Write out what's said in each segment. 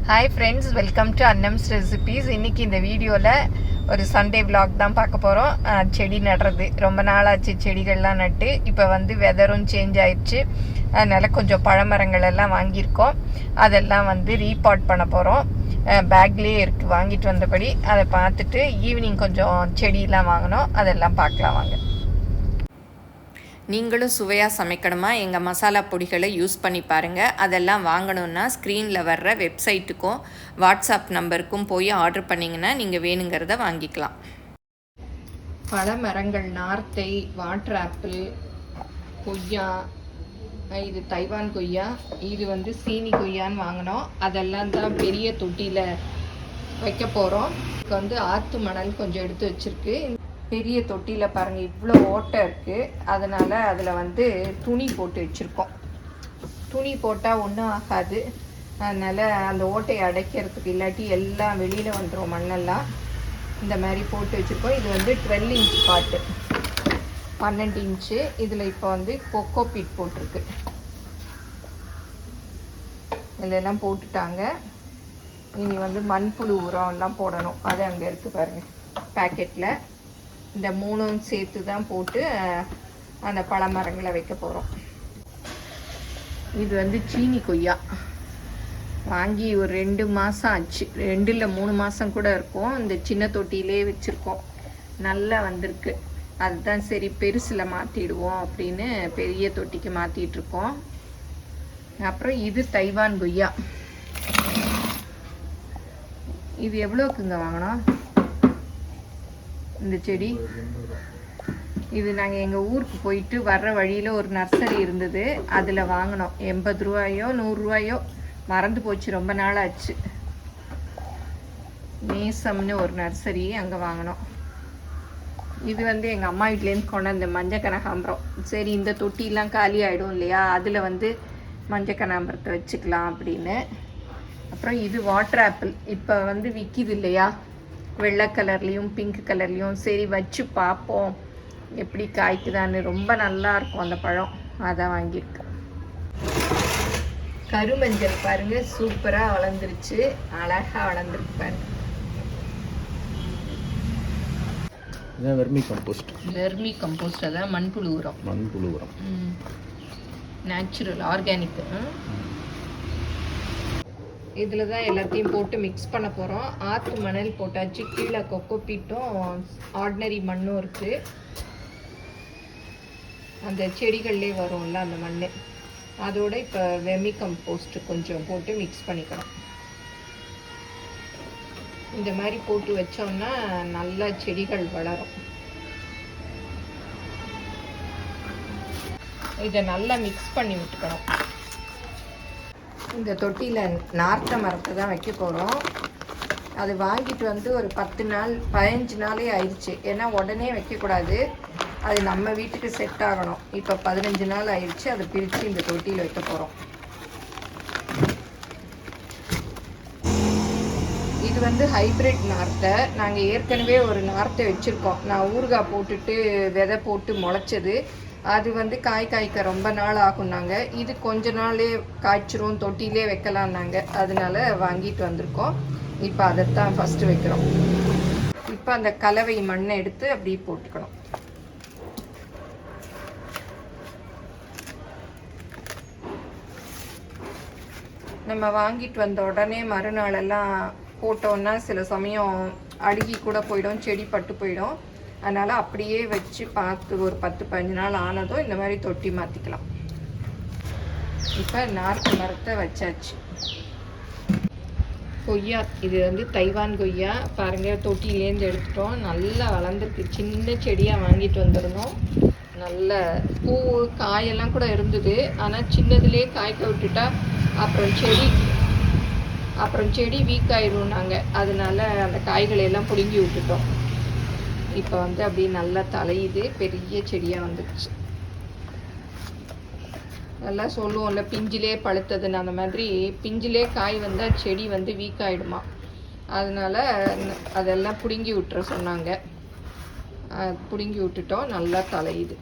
Hi friends, welcome to Annam's recipes. இன்றைக்கி இந்த வீடியோவில் ஒரு சண்டே விலாக் தான் பார்க்க போகிறோம். செடி நடுறது ரொம்ப நாளாச்சு, செடிகள்லாம் நட்டு. இப்போ வந்து வெதரும் சேஞ்ச் ஆயிடுச்சு, அதனால் கொஞ்சம் பழமரங்கள் எல்லாம் வாங்கியிருக்கோம். அதெல்லாம் வந்து ரீபாட் பண்ண போகிறோம். பேக்லேயே இருக்குது வாங்கிட்டு வந்தபடி. அதை பார்த்துட்டு ஈவினிங் கொஞ்சம் செடியெலாம் வாங்கினோம், அதெல்லாம் பார்க்கலாம் வாங்க. நீங்களும் சுவையாக சமைக்கணுமா? எங்கள் மசாலா பொடிகளை யூஸ் பண்ணி பாருங்கள். அதெல்லாம் வாங்கணுன்னா ஸ்க்ரீனில் வர்ற வெப்சைட்டுக்கும் வாட்ஸ்அப் நம்பருக்கும் போய் ஆர்டர் பண்ணிங்கன்னா நீங்கள் வேணுங்கிறத வாங்கிக்கலாம். பழமரங்கள் நார்த்தை, வாட்டர் ஆப்பிள், கொய்யா, இது தைவான் கொய்யா, இது வந்து சீனி கொய்யான்னு வாங்கினோம். அதெல்லாம் தான் பெரிய தொட்டியில் வைக்க போகிறோம். இதுக்கு வந்து ஆற்று மணல் கொஞ்சம் எடுத்து வச்சுருக்கு. பெரிய தொட்டியில் பாருங்கள் இவ்வளோ ஓட்டை இருக்குது. அதனால் அதில் வந்து துணி போட்டு வச்சுருக்கோம். துணி போட்டால் ஒன்றும் ஆகாது, அதனால் அந்த ஓட்டையை அடைக்கிறதுக்கு, இல்லாட்டி எல்லாம் வெளியில் வந்துடும் மண்ணெல்லாம். இந்த மாதிரி போட்டு வச்சுருக்கோம். இது வந்து 12 இன்ச் பாட்டு, 12 இன்ச்சு. இதில் இப்போ வந்து கொக்கோ பீட் போட்டிருக்கு. இதெல்லாம் போட்டுட்டாங்க. இனி வந்து மண்புழு உரம்லாம் போடணும். அது அங்கே இருக்குது பாருங்கள் பேக்கெட்டில். இந்த 3 சேர்த்து தான் போட்டு அந்த பழமரங்களை வைக்க போகிறோம். இது வந்து சீனி கொய்யா வாங்கி ஒரு 2 மாதம் ஆச்சு, 2 இல்லை 3 மாதம் கூட இருக்கும். இந்த சின்ன தொட்டியிலே வச்சுருக்கோம். நல்லா வந்திருக்கு. அதுதான் சரி பெருசில் மாற்றிடுவோம் அப்படின்னு பெரிய தொட்டிக்கு மாற்றிட்டுருக்கோம். அப்புறம் இது தைவான் கொய்யா. இது எவ்வளோக்குங்க வாங்கினோம் இந்த செடி? இது நாங்கள் எங்கள் ஊருக்கு போயிட்டு வர்ற வழியில் ஒரு நர்சரி இருந்தது, அதில் வாங்கினோம். 80 ரூபாயோ 100 ரூபாயோ மறந்து போச்சு, ரொம்ப நாள் ஆச்சு. நேசம்னு ஒரு நர்சரி, அங்கே வாங்கினோம். இது வந்து எங்கள் அம்மா வீட்லேருந்து கொண்டாந்த மஞ்சள் கனகாம்பரம். சரி இந்த தொட்டிலாம் காலி ஆகிடும் இல்லையா, அதில் வந்து மஞ்சள் கனகாம்பரத்தை வச்சுக்கலாம் அப்படின்னு. அப்புறம் இது வாட்டர் ஆப்பிள். இப்போ வந்து விற்கிது இல்லையா, வெள்ளை கலர்லேயும் பிங்க் கலர்லேயும். சரி வச்சு பார்ப்போம் எப்படி காய்க்குதான்னு. ரொம்ப நல்லா இருக்கும் அந்த பழம், அதான் வாங்கியிருக்கேன். கருமஞ்சள் பாருங்கள் சூப்பராக வளர்ந்துருச்சு, அழகாக வளர்ந்துருக்கு பாருங்க. Vermi compost. வெர்மி கம்போஸ்ட், அதான் மண்புழு உரம். மண்புழு உரம் நேச்சுரல் ஆர்கானிக். இதில் தான் எல்லாத்தையும் போட்டு மிக்ஸ் பண்ண போகிறோம். ஆற்று மணல் போட்டாச்சு, கீழே கொக்கோ பீட்டும் ஆர்டினரி மண்ணும் இருக்குது. அந்த செடிகள்லே வரும்ல அந்த மண், அதோட இப்போ வெர்மி கம்போஸ்ட் கொஞ்சம் போட்டு மிக்ஸ் பண்ணிக்கணும். இந்த மாதிரி போட்டு வச்சோம்னா நல்லா செடிகள் வளரும். இதை நல்லா மிக்ஸ் பண்ணி விட்டுக்கணும். இந்த தொட்டியில் நார்த்த மரத்தை தான் வைக்க போகிறோம். அது வாங்கிட்டு வந்து ஒரு 10 நாள் 15 நாளே ஆயிடுச்சு. ஏன்னா உடனே வைக்கக்கூடாது, அது நம்ம வீட்டுக்கு செட் ஆகணும். இப்போ 15 நாள் ஆயிடுச்சு. அதை பிரித்து இந்த தொட்டியில் வைக்க போகிறோம். இது வந்து ஹைப்ரிட் நார்த்தை. நாங்கள் ஏற்கனவே ஒரு நார்த்தை வச்சுருக்கோம். நான் ஊறுகாய் போட்டுட்டு விதை போட்டு முளைச்சது. அது வந்து காய்க்க ரொம்ப நாள் ஆகும்னாங்க. இது கொஞ்ச நாளே காய்ச்சிரும், தொட்டிலே வைக்கலான்னாங்க. அதனால வாங்கிட்டு வந்திருக்கோம். இப்போ அதைத்தான் ஃபஸ்ட்டு வைக்கிறோம். இப்போ அந்த கலவை மண்ணை எடுத்து அப்படியே போட்டுக்கணும். நம்ம வாங்கிட்டு வந்த உடனே மறுநாளெல்லாம் போட்டோன்னா சில சமயம் அழுகி கூட போயிடும், செடி பட்டு போயிடும். அதனால் அப்படியே வச்சு பார்த்து ஒரு 10-15 நாள் ஆனதும் இந்த மாதிரி தொட்டி மாற்றிக்கலாம். இப்போ நார்த்து மரத்தை வச்சாச்சு. கொய்யா, இது வந்து தைவான் கொய்யா பாருங்கள், தொட்டிலேருந்து எடுத்துட்டோம். நல்லா வளர்ந்துருக்கு. சின்ன செடியாக வாங்கிட்டு வந்துடணும். நல்ல பூ காயெல்லாம் கூட இருந்தது. ஆனால் சின்னதுலேயே காய்க்க விட்டுட்டா அப்புறம் செடி வீக் ஆயிடும். நாங்கள் அதனால அந்த காய்களையெல்லாம் பிடுங்கி விட்டுட்டோம். இப்போ வந்து அப்படியே நல்லா தலையுது, பெரிய செடியாக வந்துடுச்சு. நல்லா சொல்லுவோம்ல பிஞ்சிலே பழுத்ததுன்னு, அந்த மாதிரி பிஞ்சிலே காய் வந்தால் செடி வந்து வீக் ஆகிடுமா. அதனால் அதெல்லாம் பிடுங்கி விட்டுற சொன்னாங்க. பிடுங்கி விட்டுட்டோம். நல்லா தலையுது.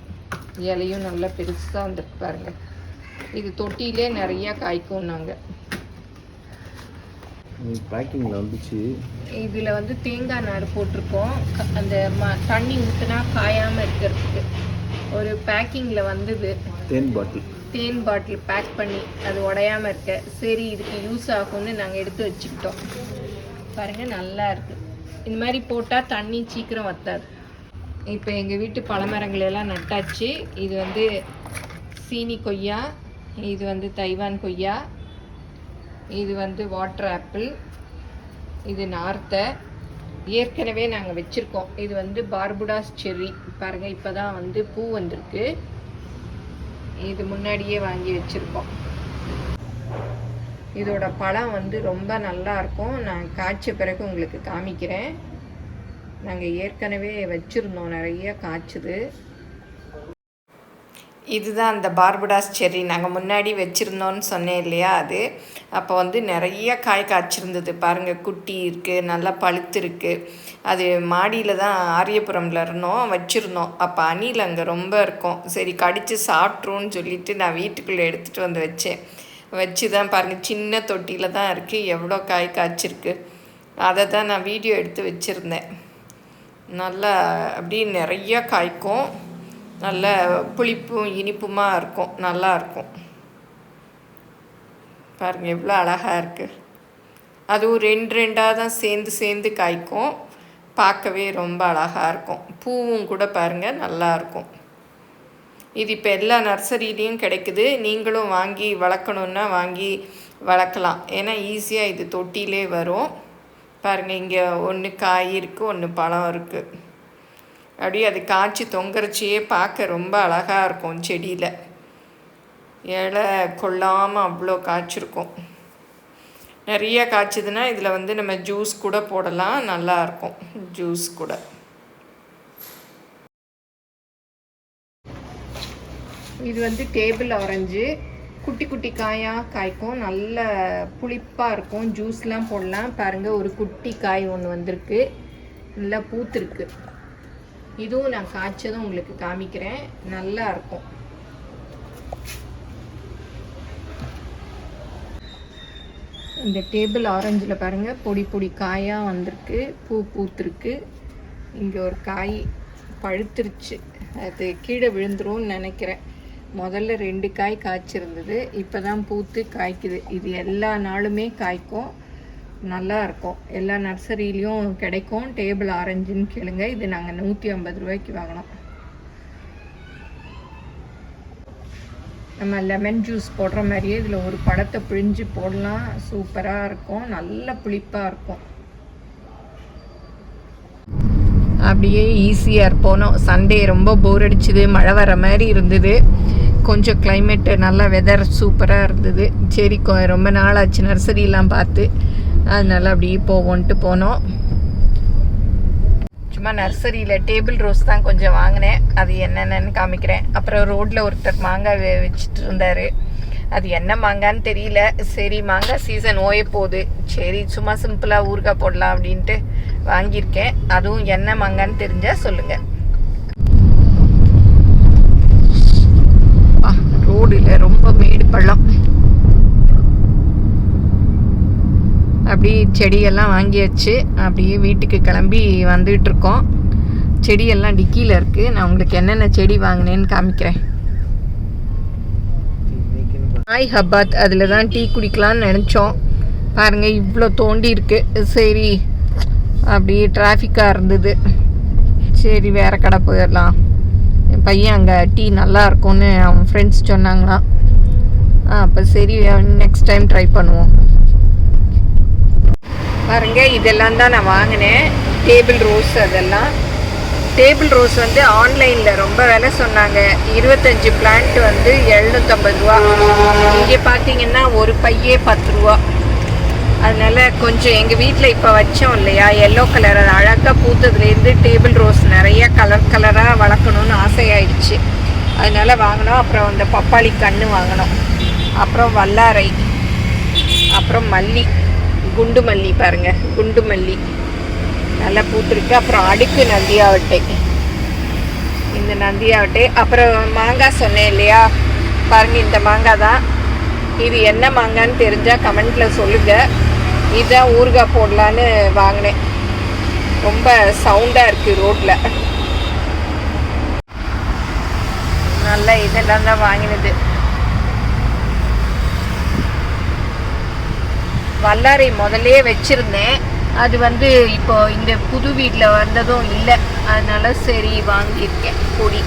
இலையும் நல்லா பெருசாக வந்துருக்கு பாருங்கள். இது தொட்டிலே நிறைய காய்க்கும். நாங்கள் பேக்கிங்கில் வந்துச்சு. இதில் வந்து தேங்காய் நார் போட்டிருக்கோம். அந்த தண்ணி ஊற்றினா காயாமல் இருக்கிறதுக்கு ஒரு பேக்கிங்கில் வந்தது. தேன் பாட்டில் பேக் பண்ணி அது உடையாமல் இருக்க. சரி இதுக்கு யூஸ் ஆகும்னு நாங்கள் எடுத்து வச்சுக்கிட்டோம். பாருங்கள் நல்லா இருக்குது. இந்த மாதிரி போட்டால் தண்ணி சீக்கிரம் வத்தாது. இப்போ எங்கள் வீட்டு பழமரங்களெல்லாம் நட்டாச்சு. இது வந்து சீனி கொய்யா, இது வந்து தைவான் கொய்யா, இது வந்து வாட்டர் ஆப்பிள், இது நார்த்தை ஏற்கனவே நாங்கள் வச்சுருக்கோம். இது வந்து பார்புடாஸ் செர்ரி. பாருங்கள் இப்போ தான் வந்து பூ வந்திருக்கு. இது முன்னாடியே வாங்கி வச்சுருக்கோம். இதோட பழம் வந்து ரொம்ப நல்லா இருக்கும். நான் காய்ச்ச பிறகு உங்களுக்கு காமிக்கிறேன். நாங்கள் ஏற்கனவே வச்சுருந்தோம், நிறைய காய்ச்சுது. இதுதான் அந்த பார்புடாஸ் செர்ரி. நாங்கள் முன்னாடி வச்சுருந்தோன்னு சொன்னேன் இல்லையா, அது அப்போ வந்து நிறைய காய் காய்ச்சிருந்தது. பாருங்கள் குட்டி இருக்குது, நல்லா பழுத்து இருக்குது. அது மாடியில் தான் ஆரியபுரமில் வச்சுருந்தோம். அப்போ அணில் அங்கே ரொம்ப இருக்கும். சரி கடித்து சாப்பிட்ருன்னு சொல்லிவிட்டு நான் வீட்டுக்குள்ளே எடுத்துகிட்டு வந்து வச்சு தான் பாருங்கள் சின்ன தொட்டியில் தான் இருக்குது. எவ்வளோ காய் காய்ச்சிருக்கு. அதை தான் நான் வீடியோ எடுத்து வச்சுருந்தேன். நல்லா அப்படியே நிறைய காய்க்கும். நல்ல புளிப்பும் இனிப்புமாக இருக்கும். நல்லாயிருக்கும். பாருங்கள் எவ்வளோ அழகாக இருக்குது. அதுவும் 2 தான் சேர்ந்து காய்க்கும். பார்க்கவே ரொம்ப அழகாக இருக்கும். பூவும் கூட பாருங்கள் நல்லாயிருக்கும். இது இப்போ எல்லா நர்சரியிலையும் கிடைக்குது. நீங்களும் வாங்கி வளர்க்கணுன்னா வாங்கி வளர்க்கலாம். ஏன்னா ஈஸியாக இது தொட்டிலே வரும். பாருங்கள் இங்கே ஒன்று காய் இருக்குது, ஒன்று பழம் இருக்குது. அப்படியே அது காய்ச்சி தொங்கரைச்சியே பார்க்க ரொம்ப அழகாக இருக்கும். செடியில் இலை கொள்ளாமல் அவ்வளோ காய்ச்சிருக்கும். நிறைய காய்ச்சதுன்னா இதில் வந்து நம்ம ஜூஸ் கூட போடலாம். நல்லாயிருக்கும் ஜூஸ் கூட. இது வந்து டேபிள் ஆரஞ்சு. குட்டி குட்டி காயாக காய்க்கும். நல்ல புளிப்பாக இருக்கும். ஜூஸ்லாம் போடலாம். பாருங்கள் ஒரு குட்டி காய் ஒன்று வந்திருக்கு. நல்லா பூத்துருக்கு. இதுவும் நான் காய்ச்சதும் உங்களுக்கு காமிக்கிறேன். நல்லா இருக்கும். இந்த டேபிள் ஆரஞ்சில் பாருங்கள் பொடி காயாக வந்திருக்கு. பூத்துருக்கு. இங்கே ஒரு காய் பழுத்துருச்சு. அது கீழே விழுந்துரும்னு நினைக்கிறேன். முதல்ல 2 காய் காய்ச்சிருந்தது. இப்போ தான் பூத்து காய்க்குது. இது எல்லா நாளுமே காய்க்கும். நல்லா இருக்கும். எல்லா நர்சரியிலையும் கிடைக்கும். டேபிள் ஆரஞ்சுன்னு கேளுங்க. இது நாங்கள் 150 ரூபாய்க்கு வாங்கினோம். நம்ம லெமன் ஜூஸ் போடுற மாதிரியே இதில் ஒரு பழத்தை பிழிஞ்சு போடலாம். சூப்பராக இருக்கும். நல்ல புளிப்பாக இருக்கும். அப்படியே ஈஸியாக போனோம். சண்டே ரொம்ப போர் அடிச்சுது. மழை வர மாதிரி இருந்தது. கொஞ்சம் கிளைமேட்டு நல்லா வெதர் சூப்பராக இருந்தது. சரி ரொம்ப நாள் ஆச்சு நர்சரிலாம் பார்த்து. அதனால அப்படியே போவோன்ட்டு போனோம். சும்மா நர்சரியில் டேபிள் ரோஸ் தான் கொஞ்சம் வாங்கினேன். அது என்னென்னு காமிக்கிறேன். அப்புறம் ரோட்டில் ஒருத்தர் மாங்காய் வச்சுட்டு இருந்தார். அது என்ன மாங்கான்னு தெரியல. சரி மாங்காய் சீசன் ஓய போகுது. சரி சும்மா சிம்பிளாக ஊறுகாய் போடலாம் அப்படின்ட்டு வாங்கியிருக்கேன். அதுவும் என்ன மாங்கான்னு தெரிஞ்சால் சொல்லுங்கள். ரோடில் ரொம்ப மேடு பள்ளம். அப்படியே செடியெல்லாம் வாங்கியாச்சு. அப்படியே வீட்டுக்கு கிளம்பி வந்துகிட்ருக்கோம். செடியெல்லாம் டிக்கியில் இருக்குது. நான் உங்களுக்கு என்னென்ன செடி வாங்கினேன்னு காமிக்கிறேன். ஹபாத் அதில் தான் டீ குடிக்கலான்னு நினச்சோம். பாருங்கள் இவ்வளோ தோண்டி இருக்குது. சரி அப்படியே டிராஃபிக்காக இருந்தது. சரி வேறு கடை போயிடலாம். என் பையன் அங்கே டீ நல்லா இருக்கும்னு அவன் ஃப்ரெண்ட்ஸ் சொன்னாங்களாம். அப்போ சரி நெக்ஸ்ட் டைம் ட்ரை பண்ணுவோம். பாருங்க இதெல்லாம் தான் நான் வாங்கினேன். Table rose. அதெல்லாம் டேபிள் ரோஸ் வந்து ஆன்லைனில் ரொம்ப விலை சொன்னாங்க. 25 பிளான்ட் வந்து 750 ரூபா. இங்கே பார்த்தீங்கன்னா ஒரு பையே 10 ரூபா. அதனால கொஞ்சம் எங்கள் வீட்டில் இப்போ வச்சோம் இல்லையா எல்லோ கலர், அது அழகாக பூத்ததுலேருந்து டேபிள் ரோஸ் நிறைய கலராக வளர்க்கணுன்னு ஆசையாயிடுச்சு. அதனால வாங்கினோம். அப்புறம் அந்த பப்பாளி கன்று வாங்கினோம். அப்புறம் வல்லாரை, அப்புறம் மல்லி, குண்டு மல்லி. பாருங்கள் குண்டு மல்லி நல்லா பூத்துருக்கு. அப்புறம் அடுக்கு நந்தியாவட்டை. இந்த நந்தியாவட்டை. அப்புறம் மாங்காய் சொன்னேன் இல்லையா, பாருங்கள், இந்த மாங்காய் தான். இது என்ன மாங்கான்னு தெரிஞ்சால் கமெண்ட்டில் சொல்லுங்கள். இதுதான் ஊறுகாய் போடலான்னு வாங்கினேன். ரொம்ப சவுண்டாக இருக்குது ரோட்டில். நல்லா இதெல்லாம் தான் வாங்கினது. வல்லாரை முதல்லே வச்சுருந்தேன். அது வந்து இப்போ இந்த புது வீட்டில் வந்ததும் இல்லை, அதனால சரி வாங்கியிருக்கேன் பொடி.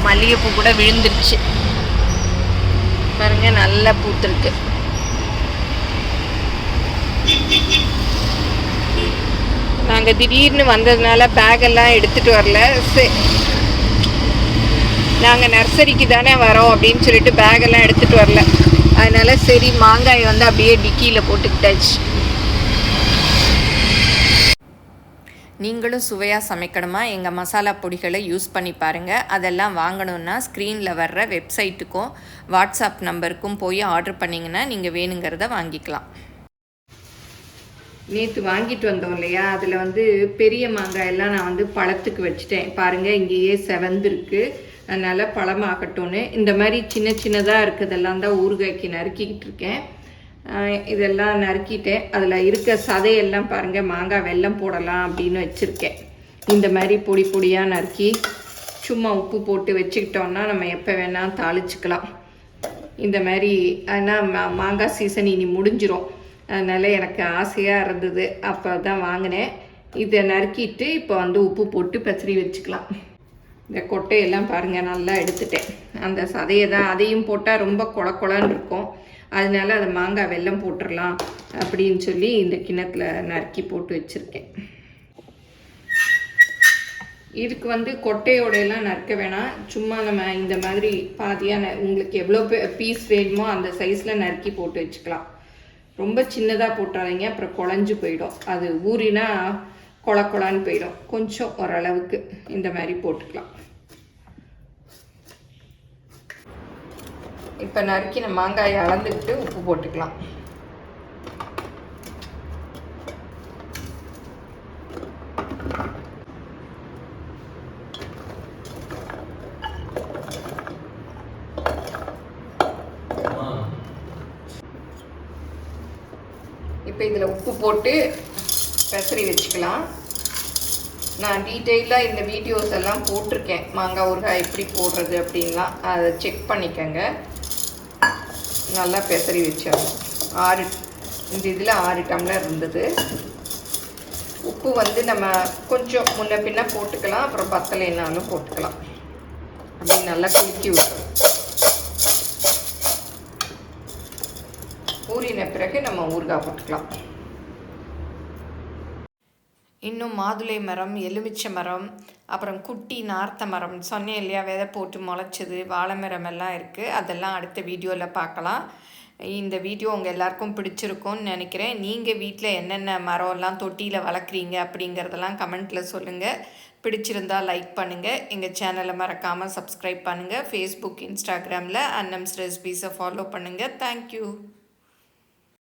மல்லிகைப்பூ கூட விழுந்துருச்சு பாருங்க, நல்லா பூத்துருக்கு. நாங்கள் திடீர்னு வந்ததுனால பேக்கெல்லாம் எடுத்துகிட்டு வரல. நாங்கள் நர்சரிக்கு தானே வரோம் அப்படின்னு சொல்லிட்டு பேக்கெல்லாம் எடுத்துகிட்டு வரல. அதனால சரி மாங்காய் வந்து அப்படியே டிக்கியில் போட்டுக்கிட்டாச்சு. நீங்களும் சுவையாக சமைக்கணுமா? எங்கள் மசாலா பொடிகளை யூஸ் பண்ணி பாருங்கள். அதெல்லாம் வாங்கணுன்னா ஸ்க்ரீனில் வர்ற வெப்சைட்டுக்கும் வாட்ஸ்அப் நம்பருக்கும் போய் ஆர்டர் பண்ணிங்கன்னா நீங்கள் வேணுங்கிறத வாங்கிக்கலாம். நேற்று வாங்கிட்டு வந்தோம் இல்லையா, அதில் வந்து பெரிய மாங்காயெல்லாம் நான் வந்து பழத்துக்கு வச்சுட்டேன். பாருங்கள், இங்கேயே செவந்திருக்கு. அதனால் பழமாகட்டும்னு இந்த மாதிரி சின்ன சின்னதாக இருக்கிறதெல்லாம் தான் ஊறுகாய்க்கு நறுக்கிக்கிட்டு இருக்கேன். இதெல்லாம் நறுக்கிட்டேன். அதில் இருக்க சதையெல்லாம் பாருங்கள், மாங்காய் வெல்லம் போடலாம் அப்படின்னு வச்சுருக்கேன். இந்த மாதிரி பொடி பொடியாக நறுக்கி சும்மா உப்பு போட்டு வச்சுக்கிட்டோன்னா நம்ம எப்போ வேணால் தாளிச்சிக்கலாம். இந்த மாதிரி ஆனால் மாங்காய் சீசன் இனி முடிஞ்சிரும். அதனால் எனக்கு ஆசையாக இருந்தது, அப்போ தான் வாங்கினேன். இதை நறுக்கிட்டு இப்போ வந்து உப்பு போட்டு பச்சரி வச்சுக்கலாம். இந்த கொட்டையெல்லாம் பாருங்கள் நல்லா எடுத்துட்டேன். அந்த சதையை தான், அதையும் போட்டால் ரொம்ப கொழன்னு இருக்கும். அதனால அதை மாங்காய் வெல்லம் போட்டுடலாம் அப்படின்னு சொல்லி இந்த கிணத்துல நறுக்கி போட்டு வச்சுருக்கேன். இதுக்கு வந்து கொட்டையோடையெல்லாம் நறுக்க வேணாம், சும்மா நம்ம இந்த மாதிரி பாதியாக உங்களுக்கு எவ்வளோ பீஸ் வேணுமோ அந்த சைஸில் நறுக்கி போட்டு வச்சுக்கலாம். ரொம்ப சின்னதாக போட்டாதீங்க, அப்புறம் குழஞ்சி போயிடும். அது ஊறினா கொழன்னு போயிடும். கொஞ்சம் ஓரளவுக்கு இந்த மாதிரி போட்டுக்கலாம். இப்போ நறுக்கின மாங்காயை அளந்துக்கிட்டு உப்பு போட்டுக்கலாம். இப்போ இதில் உப்பு போட்டு பெசரி வச்சுக்கலாம். நான் டீட்டெயிலாக இந்த வீடியோஸ் எல்லாம் போட்டிருக்கேன், மாங்காய் ஊறுகாய் எப்படி போடுறது அப்படின்லாம். அதை செக் பண்ணிக்கோங்க. நல்லா பெசரி வச்சிடணும். இந்த இதில் 6 டம்ளர் இருந்தது. உப்பு வந்து நம்ம கொஞ்சம் முன்ன பின்ன போட்டுக்கலாம், அப்புறம் பத்தலைனாலும் போட்டுக்கலாம். அப்படி நல்லா குலுக்கி விட்டுரும். ஊறின பிறகு நம்ம ஊறுகாய் போட்டுக்கலாம். இன்னும் மாதுளை மரம், எலுமிச்சை மரம், அப்புறம் குட்டி நார்த்த மரம் சொன்னேன் இல்லையா, விதை போட்டு முளைச்சது, வாழை மரம் எல்லாம் இருக்குது. அதெல்லாம் அடுத்த வீடியோவில் பார்க்கலாம். இந்த வீடியோ உங்கள் எல்லாருக்கும் பிடிச்சிருக்கும்னு நினைக்கிறேன். நீங்கள் வீட்டில் என்னென்ன மரம்லாம் தொட்டியில் வளர்க்குறீங்க அப்படிங்கிறதெல்லாம் கமெண்ட்டில் சொல்லுங்கள். பிடிச்சிருந்தால் லைக் பண்ணுங்கள். எங்கள் சேனலை மறக்காமல் சப்ஸ்கிரைப் பண்ணுங்கள். ஃபேஸ்புக், இன்ஸ்டாகிராமில் அன்னம்ஸ் ரெசிபீஸை ஃபாலோ பண்ணுங்கள். தேங்க்யூ.